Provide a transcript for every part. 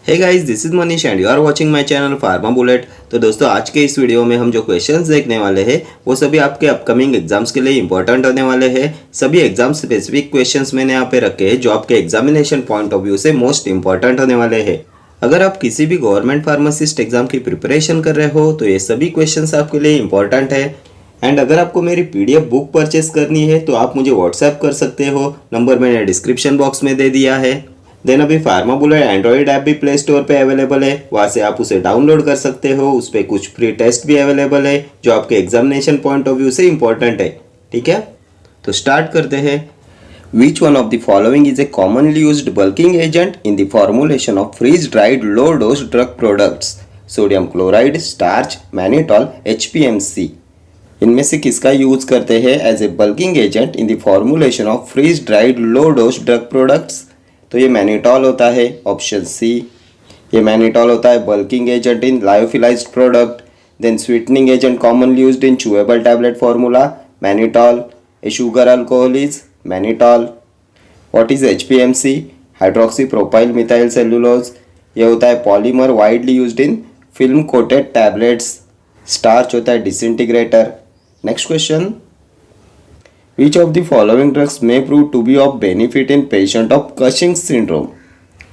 Hey guys, this is Manish and you are watching my channel pharma bullet. तो दोस्तों, आज के इस वीडियो में हम जो क्वेश्चंस देखने वाले हैं वो सभी आपके अपकमिंग एग्जाम्स के लिए इंपॉर्टेंट होने वाले हैं। सभी एग्जाम स्पेसिफिक क्वेश्चंस मैंने यहाँ पे रखे हैं जो आपके एग्जामिनेशन पॉइंट ऑफ व्यू से मोस्ट इंपॉर्टेंट होने वाले हैं। अगर आप किसी भी गवर्नमेंट फार्मासिस्ट एग्जाम की प्रिपरेशन कर रहे हो तो ये सभी क्वेश्चंस आपके लिए इंपॉर्टेंट है। एंड अगर आपको मेरी पीडीएफ बुक परचेस करनी है तो आप मुझे व्हाट्सएप कर सकते हो, नंबर मैंने डिस्क्रिप्शन बॉक्स में दे दिया है। देन अभी फार्मा बुलेट एंड्रॉइड ऐप भी प्ले स्टोर पे अवेलेबल है, वहाँ से आप उसे डाउनलोड कर सकते हो। उस पर कुछ फ्री टेस्ट भी अवेलेबल है जो आपके एग्जामिनेशन पॉइंट ऑफ व्यू से इंपॉर्टेंट है। ठीक है, तो स्टार्ट करते हैं। Which one of the following is a commonly used bulking agent in the formulation of freeze dried low dose drug products? Sodium chloride, starch, mannitol, HPMC। इनमें से किसका यूज करते हैं as a bulking agent in the formulation of freeze dried low dose drug products? तो ये mannitol होता है, option C. ये मैनिटॉल होता है bulking agent in lyophilised product. Then sweetening agent commonly used in chewable tablet formula, mannitol. A sugar alcohol is mannitol. What is HPMC? Hydroxy propyl methyl cellulose. ये होता है polymer widely used in film coated tablets. Starch होता है disintegrator. Next question, which of the following drugs may prove to be of benefit in patient of Cushing's syndrome?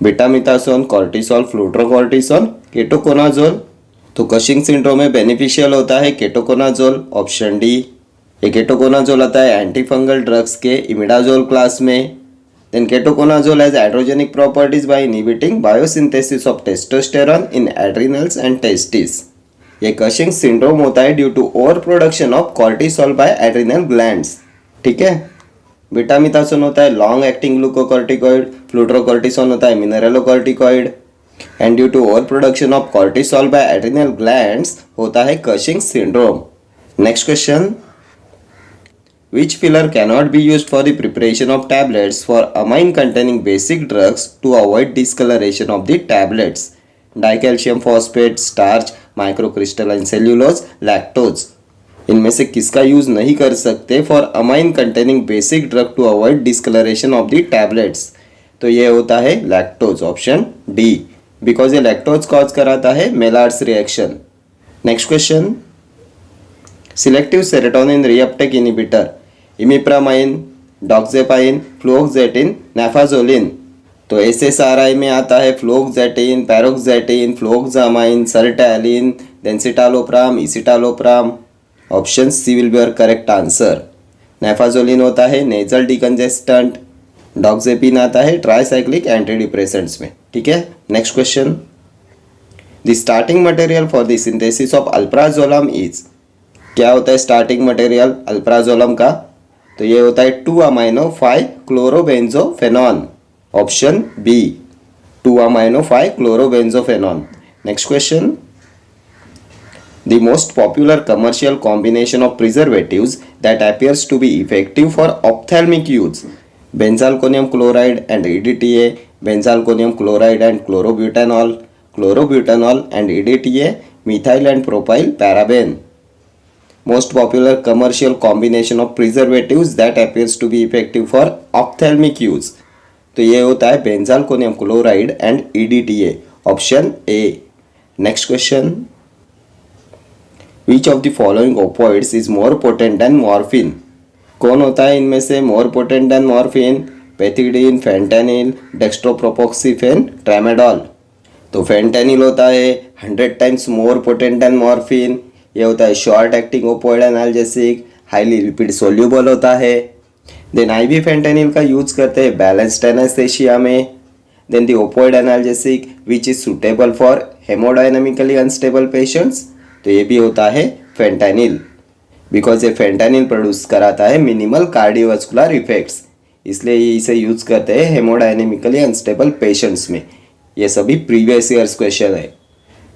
Betamethasone, cortisol, fludrocortisone, ketoconazole. तो Cushing syndrome में beneficial होता है ketoconazole, option D. ये ketoconazole आता है antifungal drugs के imidazole class में। Then ketoconazole has hydrogenic properties by inhibiting biosynthesis of testosterone in adrenals and testis. ये कशिंग सिंड्रोम होता है due to over production of cortisol by adrenal glands. ठीक है, बेटामिथासोन होता है लॉन्ग एक्टिंग ग्लूकोकॉर्टिकॉइड, फ्लूट्रोकॉर्टिसोन होता है mineralocorticoid. And due to over production of cortisol by adrenal glands होता है Cushing syndrome. Next question, which filler cannot be used for the preparation of tablets for amine containing basic drugs to avoid discoloration of the tablets? Dicalcium phosphate, starch, microcrystalline cellulose, lactose। इनमें से किसका use नहीं कर सकते for amine containing basic drug to avoid discolouration of the tablets? तो ये होता है लैक्टोज, ऑप्शन डी, बिकॉज ये लैक्टोज कॉज कराता है Maillard's reaction. Next question, selective serotonin reuptake inhibitor, imipramine, doxepin, fluoxetine, naphazoline. तो SSRI में आता है fluoxetine, paroxetine, fluvoxamine, sertraline, then citalopram, escitalopram. Option C will be your correct answer. Naphazoline होता है nasal decongestant, डॉक्सेपिन आता है ट्राइसाइक्लिक एंटीडिप्रेसेंट्स में। ठीक है, next question, the starting material for the synthesis of alprazolam is? क्या होता है स्टार्टिंग मटेरियल अल्प्राजोलम का? तो ये होता है two amino five chlorobenzophenone, option B, two amino five chlorobenzophenone. Next question, the most popular commercial combination of preservatives that appears to be effective for ophthalmic use? Benzalkonium chloride and EDTA, benzalkonium chloride and chlorobutanol, chlorobutanol and EDTA, methyl and propyl paraben। Most popular commercial combination of preservatives that appears to be effective for ophthalmic use? तो ये होता है benzalkonium chloride and EDTA, option A. Next question, Which of the following opioids is more potent than morphine? कौन होता है इनमें से more potent than morphine? Pethidine, fentanyl, dextropropoxyphene, tramadol. तो फेंटेनिल होता है 100 times more potent than morphine। ये होता है short acting opioid analgesic, highly lipid soluble होता है। देन IV फेंटेनिल का यूज करते हैं बैलेंस्ड एनेस्थेशिया में। Then the opioid analgesic which is suitable for haemodynamically unstable patients? तो ये भी होता है फेंटेनिल, बिकॉज ये फेंटेनिल प्रोड्यूस कराता है मिनिमल कार्डियोवास्कुलर इफेक्ट्स, इसलिए ये इसे यूज करते हैं हेमोडायनेमिकली अनस्टेबल पेशेंट्स में। ये सभी प्रीवियस ईयर्स क्वेश्चन है।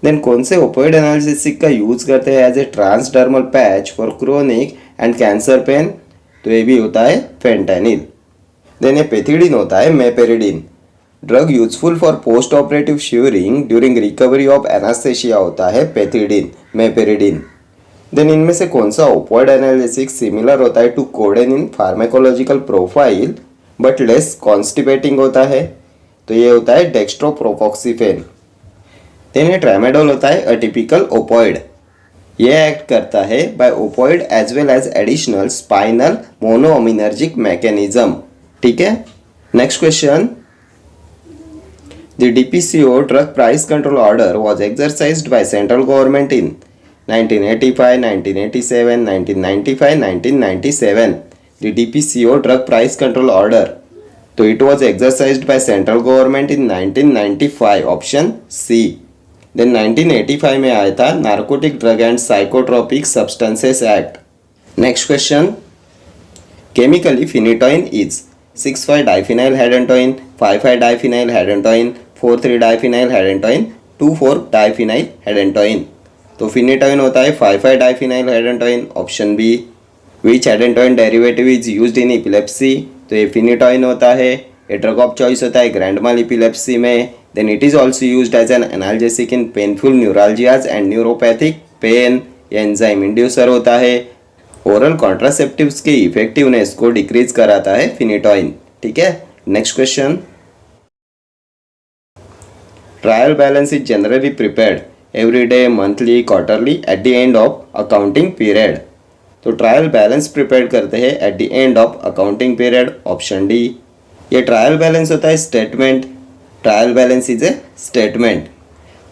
देन कौन से ओपोइड एनाल्जेसिक का यूज करते हैं as a transdermal patch for chronic and cancer pain? तो ये भी होता है फेंटेनिल। देन ये पेथिडीन होता है meperidine, drug useful for post operative shivering during recovery of anaesthesia होता है पेथिडीन, मेपेरिडीन। देन इनमें से कौन सा ओपोइड एनाल्जेसिक सिमिलर होता है to codeine in pharmacological profile but less constipating होता है? तो ये होता है डेक्स्ट्रोप्रोपोक्सिफेन, देन ये ट्रामेडोल होता है अटिपिकल ओपॉइड। ये एक्ट करता है by opioid as well as additional spinal monoaminergic mechanism. ठीक है। Next question, the DPCO drug price control order was exercised by central government in 1985, 1987, 1995, 1997. The DPCO drug price control order. तो it was exercised by central government in 1995. Option C. Then 1985 में आया था narcotic drug and psychotropic substances act. Next question, chemically phenytoin is 6,5-diphenyl hydantoin, 5,5-diphenyl hydantoin, 4,3-diphenyl hydantoin, 2,4-diphenyl hydantoin. तो phenytoin होता है 5,5-diphenyl hydantoin. Option B. Which hydantoin derivative is used in epilepsy? तो ये phenytoin होता है। ये drug of choice होता है ग्रैंड माल इपिलेप्सी में। Then it is also used as an analgesic in painful neuralgias and neuropathic pain. ये enzyme inducer होता है। ओरल कॉन्ट्रासेप्टिव्स के इफेक्टिवनेस को डिक्रीज कराता है फिनिटोइन। ठीक है। Next question, trial balance is generally prepared every day, monthly, quarterly, at the end of accounting period. तो ट्रायल बैलेंस प्रिपेयर करते हैं at the end of accounting period. Option D. ये trial balance होता है statement. Trial balance is a statement.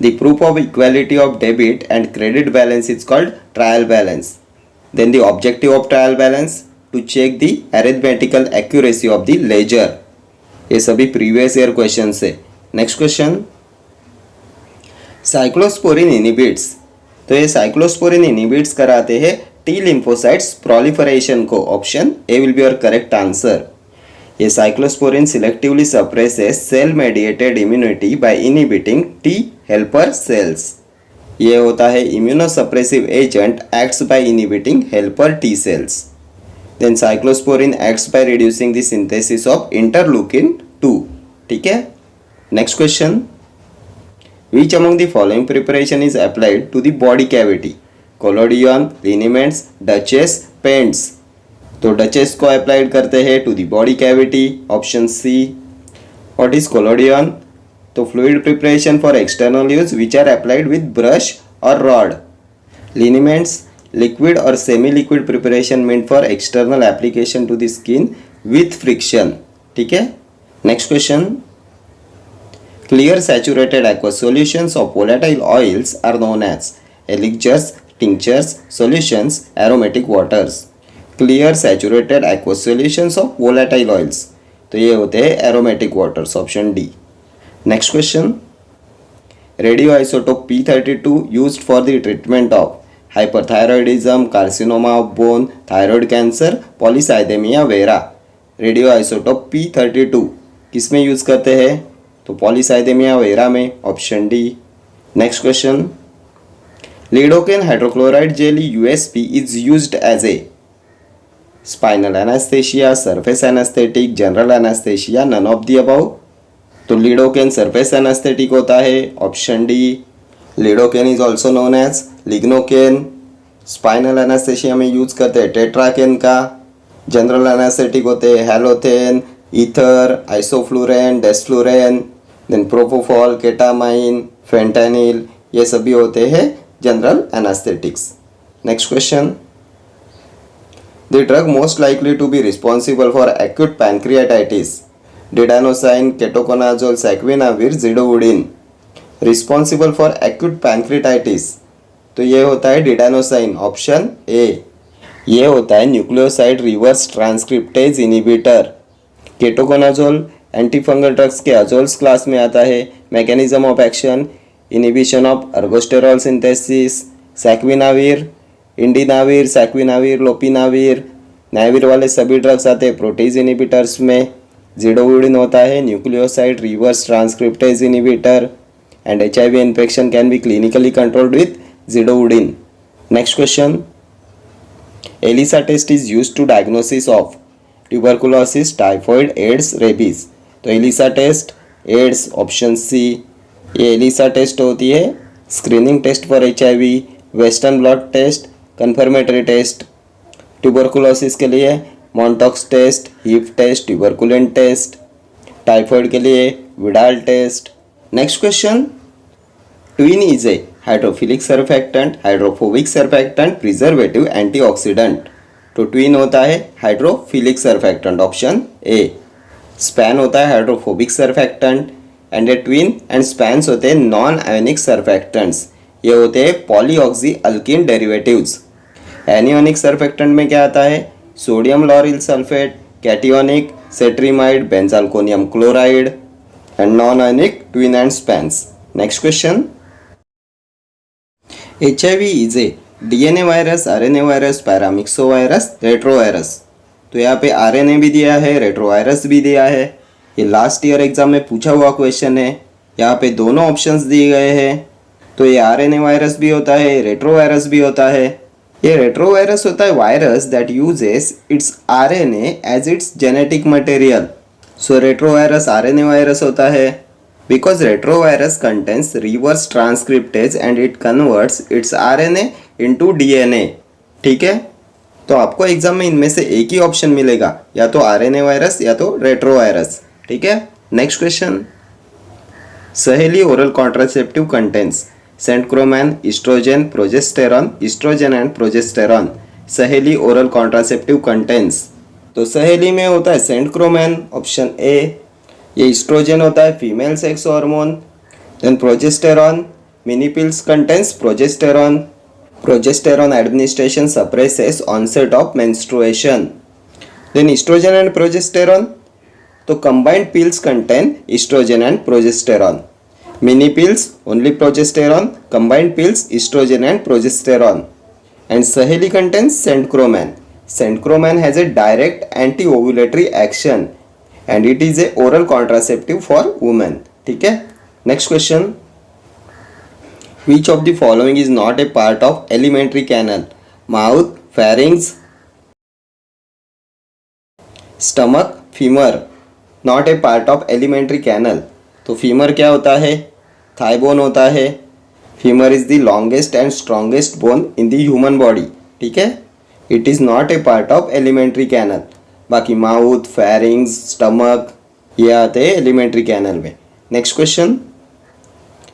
The proof of equality of debit and credit balance is called trial balance. Then the objective of trial balance to check the arithmetical accuracy of the ledger. ये सभी previous year question है। Next question, cyclosporine inhibits. तो ये cyclosporine inhibits कराते हैं T lymphocytes proliferation को। Option A will be your correct answer. ये cyclosporine selectively suppresses cell mediated immunity by inhibiting T helper cells. ये होता है immunosuppressive agent acts by inhibiting helper T cells. Then cyclosporine acts by reducing the synthesis of interleukin 2। ठीक है। Next question, which among the following preparation is applied to the body cavity? Collodion, liniments, Duchess, paints। तो Duchess को applied करते हैं to the body cavity. Option C. What is collodion? तो fluid preparation for external use which are applied with brush और rod. Liniments, liquid और semi liquid preparation meant for external application to the skin with friction. ठीक है। Next question, clear saturated aqueous solutions of volatile oils are known as elixirs, tinctures, solutions, aromatic waters। clear saturated aqueous solutions of volatile oils, तो ये होते हैं aromatic waters। Option D. Next question, radio isotope P32 used for the treatment of hyperthyroidism, carcinoma of bone, thyroid cancer, polycythemia vera। Radio isotope P32 किस में use करते हैं? तो polycythemia vera में। Option D. Next question, lidocaine hydrochloride jelly USP is used as a spinal anaesthesia, surface anaesthetic, general anaesthesia, none of the above. तो lidocaine surface anaesthetic होता है। Option D. Lidocaine is also known as lignocaine. Spinal anaesthesia में use करते हैं tetracaine का। General anaesthetic होते हैं halothane, ether, isoflurane, desflurane, then propofol, ketamine, fentanyl, ये सभी होते हैं general anaesthetics. Next question, the drug most likely to be responsible for acute pancreatitis, didanosine, ketoconazole, saquinavir, zidovudine. Responsible for acute pancreatitis, तो ये होता है डिडानोसाइन। Option A. ये होता है nucleoside reverse transcriptase inhibitor. Ketoconazole antifungal drugs के azoles class में आता है। Mechanism of action, inhibition of ergosterol synthesis. Saquinavir, indinavir, saquinavir, lopinavir, navir वाले सभी ड्रग्स आते हैं प्रोटीज इनिबिटर्स में। जिडोवुडिन होता है nucleoside reverse transcriptase inhibitor and HIV infection can be clinically controlled with zidovudine. Next question, ELISA test is used to diagnosis of tuberculosis, typhoid, AIDS, rabies. तो ELISA test AIDS. Option C. ये ELISA test होती है screening test for HIV, western blot test, confirmatory test. Tuberculosis के लिए Mantoux test, Heaf test, tuberculin test. Typhoid के लिए Widal test. Next question, Tween is a hydrophilic surfactant, hydrophobic surfactant, preservative, antioxidant. तो Tween होता है hydrophilic surfactant, option A. Span होता है hydrophobic surfactant and a Tween and Spans होते हैं non ionic surfactants. ये होते हैं polyoxy alkene derivatives. Anionic surfactant में क्या आता है? Sodium lauryl sulphate, cationic cetrimide, benzalkonium chloride and non ionic Tween and Spans. Next question, HIV is a DNA virus, RNA virus, paramyxo virus, retrovirus. तो यहाँ पे RNA भी दिया है, रेट्रोवायरस भी दिया है। ये लास्ट ईयर एग्जाम में पूछा हुआ क्वेश्चन है। यहाँ पे दोनों ऑप्शंस दिए गए हैं। तो ये RNA वायरस भी होता है, रेट्रोवायरस भी होता है। ये रेट्रोवायरस होता है virus that uses its RNA as its genetic material. So retrovirus RNA virus होता है because retrovirus contains reverse transcriptase and it converts its RNA into DNA। ठीक है, तो आपको एग्जाम में इनमें से एक ही ऑप्शन मिलेगा, या तो RNA वायरस या तो रेट्रोवायरस। ठीक है, next question, Saheli oral contraceptive contains centchroman, oestrogen, progesterone, oestrogen and progesterone. Saheli oral contraceptive contains, तो सहेली में होता है सेंटक्रोमैन, ऑप्शन ए। ये इस्ट्रोजन होता है female sex hormone. Then progesterone, mini pills contains progesterone. Progesterone administration suppresses onset of menstruation. Then oestrogen and progesterone, तो combined pills contain oestrogen and progesterone. Mini pills only progesterone, combined pills oestrogen and progesterone. And Saheli contains centchroman. Centchroman has a direct anti ovulatory action and it is a oral contraceptive for women। ठीक है, next question, which of the following is not a part of alimentary canal? Mouth, pharynx, stomach, femur। not a part of alimentary canal। तो femur क्या होता है? Thigh bone होता है। Femur is the longest and strongest bone in the human body. ठीक है, it is not a part of alimentary canal. बाकी mouth, pharynx, stomach ये आते हैं एलिमेंट्री कैनल में। Next question,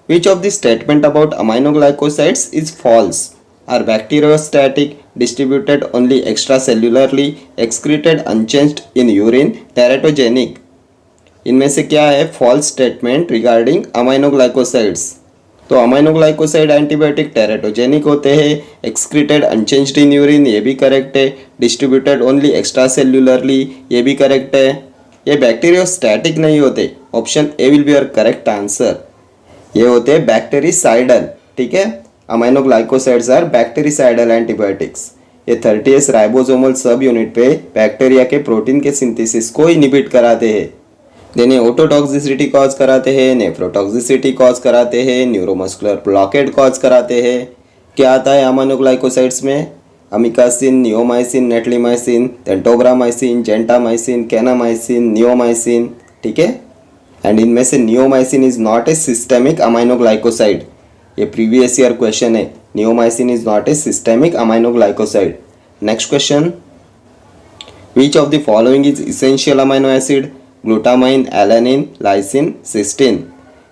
which of the statement about aminoglycosides is false? Are bacteriostatic, distributed only extra cellularly, excreted unchanged in urine, teratogenic. इनमें से क्या है false statement regarding aminoglycosides? तो अमाइनोग्लाइकोसाइड एंटीबायोटिक टेराटोजेनिक होते हैं, एक्सक्रीटेड अनचेंज्ड इन यूरिन ये भी correct है, डिस्ट्रीब्यूटेड ओनली एक्स्ट्रा सेल्युलरली ये भी करेक्ट है। ये बैक्टीरियोस्टैटिक नहीं होते, option A will be your correct answer. ये होते हैं बैक्टीरिसाइडल। ठीक है, अमाइनोग्लाइकोसाइड्स आर बैक्टीरिसाइडल एंटीबायोटिक्स। ये 30S राइबोसोमल सब यूनिट पे बैक्टीरिया के प्रोटीन के सिंथेसिस को इनहिबिट कराते हैं। देन ये ओटोटॉक्सिसिटी कॉज कराते हैं, नेफ्रोटॉक्सिसिटी कॉज कराते हैं, न्यूरोमस्कुलर ब्लॉकेड कॉज कराते हैं। क्या आता है अमाइनोग्लाइकोसाइड्स में? अमिकासिन, नियोमाइसिन, नेट्लिमाइसिन, टेंटोग्रामाइसिन, जेंटामाइसिन, कैनामाइसिन, नियोमाइसिन। ठीक है, एंड इनमें से neomycin is not a systemic aminoglycoside. ये प्रीवियस ईयर क्वेश्चन है, neomycin is not a systemic aminoglycoside. Next question, which of the following is essential amino acid? Glutamine, alanine, lysine, cysteine.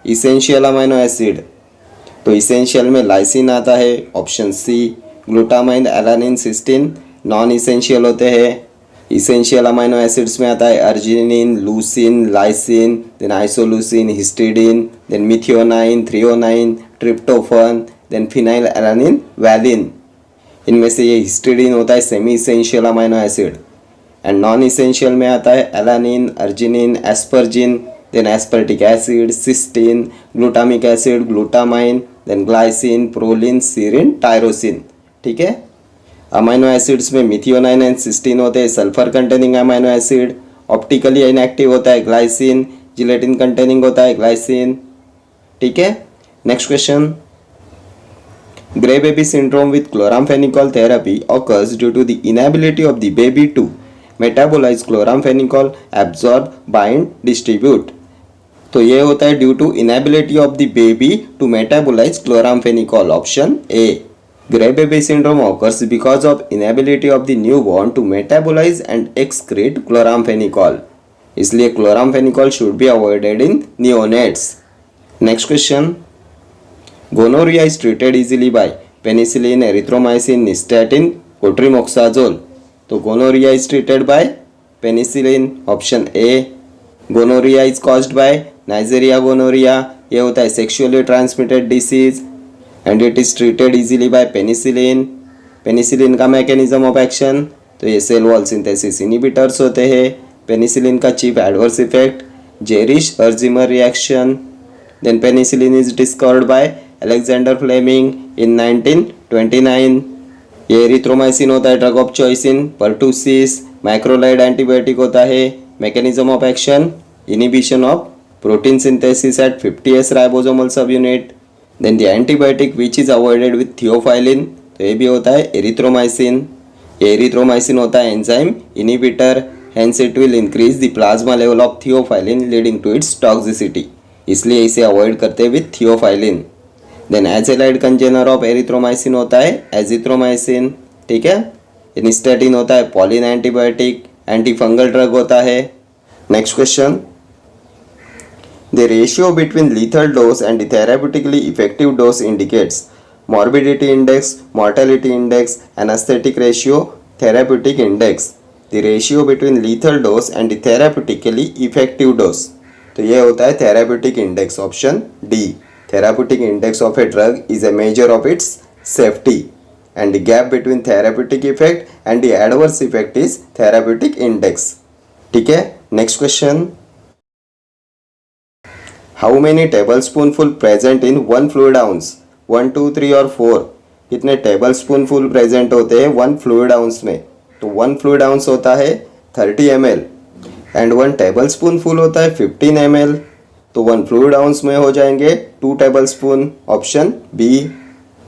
Essential amino acid, तो essential में lysine आता है, option C. Glutamine, alanine, cysteine non essential होते हैं। Essential amino acids में आता है arginine, leucine, lysine, then isoleucine, histidine, then methionine, threonine, tryptophan, then phenylalanine, valine. इनमें से ये हिस्टिडीन होता है semi essential amino acid. And non essential में आता है alanine, arginine, asparagine, then aspartic acid, cysteine, glutamic acid, glutamine, then glycine, proline, serine, tyrosine. ठीक है, अमाइनो एसिड्स में मिथियोनाइन एंड सिस्टीन होते हैं sulphur containing amino acid. Optically inactive होता है ग्लाइसिन, जिलेटिन कंटेनिंग होता है ग्लाइसिन। ठीक है, next question, Gray baby syndrome with chloramphenicol therapy occurs due to the inability of the baby to metabolize chloramphenicol, absorb, bind, distribute। तो ये होता है due to inability of the baby to metabolise chloramphenicol, option A. Grey baby syndrome occurs because of inability of the newborn to metabolize and excrete chloramphenicol। इसलिए chloramphenicol should be avoided in neonates। Next question, gonorrhoea is treated easily by penicillin, erythromycin, nystatin, cotrimoxazole. तो gonorrhoea is treated by penicillin, option A. Gonorrhoea is caused by Neisseria gonorrhoeae, ये होता है sexually transmitted disease and it is treated easily by penicillin. Penicillin का mechanism of action, तो ये cell wall synthesis inhibitors होते हैं। Penicillin का chief adverse effect Jarisch Herxheimer reaction. Then penicillin is discovered by Alexander Fleming in 1929। ये erythromycin होता है drug of choice in pertussis. Macrolide antibiotic होता है। Mechanism of action inhibition of protein synthesis at 50S ribosomal subunit. Then the antibiotic which is avoided with theophylline, तो ये भी होता है एरिथ्रोमाइसिन। ये एरिथ्रोमाइसिन होता है enzyme inhibitor, hence it will increase the plasma level of theophylline leading to its toxicity, इसलिए इसे अवॉइड करते हैं with theophylline. Then azalide congener of erythromycin होता है एजिथ्रोमाइसिन, ठीक है। निस्टैटिन होता है polyene antibiotic, anti fungal drug होता है। Next question, the ratio between lethal dose and the therapeutically effective dose indicates morbidity index, mortality index, anesthetic ratio, therapeutic index. The ratio between lethal dose and the therapeutically effective dose. तो ये होता है therapeutic index, option D. Therapeutic index of a drug is a measure of its safety and the gap between therapeutic effect and the adverse effect is therapeutic index, ठीक है। Next question, how many tablespoonful present in 1 fluid ounce? 1, 2, 3 और 4, कितने table spoon full present होते हैं 1 fluid ounce में? तो 1 fluid ounce होता है 30 ml and 1 table spoon full होता है 15 ml। तो 1 फ्लूइड आउंस में हो जाएंगे 2 tablespoon, option B.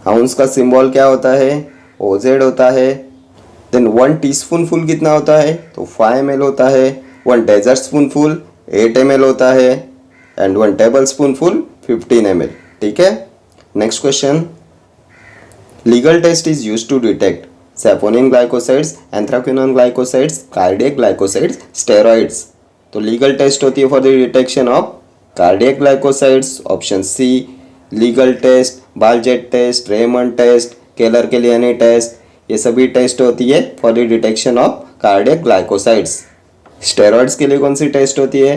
Ounce का सिंबल क्या होता है? OZ होता है। देन 1 टीस्पून फुल कितना होता है? तो 5 ml होता है। 1 डेजर्ट स्पून फुल 8 ml होता है and 1 table spoon full 15 ml, ठीक है। Next question, legal test is used to detect saponin glycosides, anthraquinone glycosides, cardiac glycosides, steroids. तो legal test होती है for the detection of cardiac glycosides, option C। legal test, Baljet test, Raymond test, Keller के लिए test, ये सभी test होती है for the detection of cardiac glycosides। steroids के लिए कौन सी टेस्ट होती है?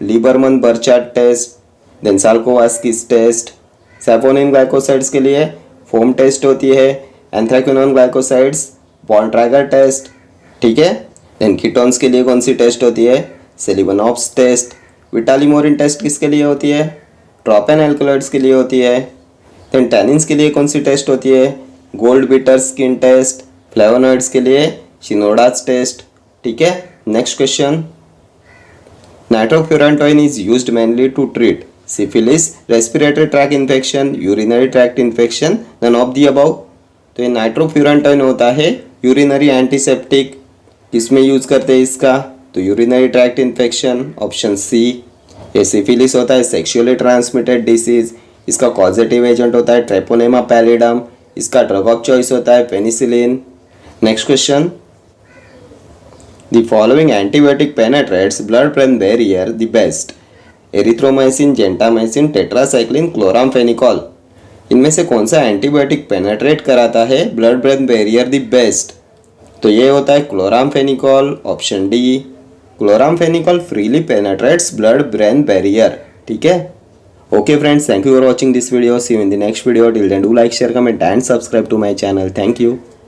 Liebermann Burchard test, then Salkowski test. Saponin glycosides के लिए फोम टेस्ट होती है। एंथ्राक्विनोन ग्लाइकोसाइड्स बॉन्ट्रैगर टेस्ट, ठीक है। देन कीटोन्स के लिए कौन सी टेस्ट होती है? सेलिबनॉप्स टेस्ट। विटालिमोरिन टेस्ट किसके लिए होती है? ट्रोपेन एल्कलॉइड्स के लिए होती है। देन टैनिन्स के लिए कौन सी टेस्ट होती है? Goldbeater skin test. Flavonoids के लिए शिनोडास टेस्ट, ठीक है। Next question, nitrofurantoin is used mainly to treat syphilis, respiratory tract infection, urinary tract infection, none of the above. तो ये नाइट्रोफ्यूरेंटोइन होता है यूरिनरी एंटीसेप्टिक, किसमें यूज करते हैं इसका? तो urinary tract infection, option C. ये सिफिलिस होता है सेक्सुअली ट्रांसमिटेड डिसीज, इसका कॉजेटिव एजेंट होता है ट्रेपोनेमा पैलिडम, इसका ड्रग ऑफ चॉइस होता है penicillin. Next question, the following antibiotic penetrates blood brain barrier the best? Erythromycin, gentamicin, tetracycline, chloramphenicol. इनमें से कौन सा एंटीबायोटिक पेनेट्रेट कराता है blood brain barrier the best? तो ये होता है chloramphenicol, option D. Chloramphenicol freely penetrates blood brain barrier, ठीक है। Okay friends, thank you for watching this video. See you in the next video. Till then do like, share, comment and subscribe to my channel. Thank you.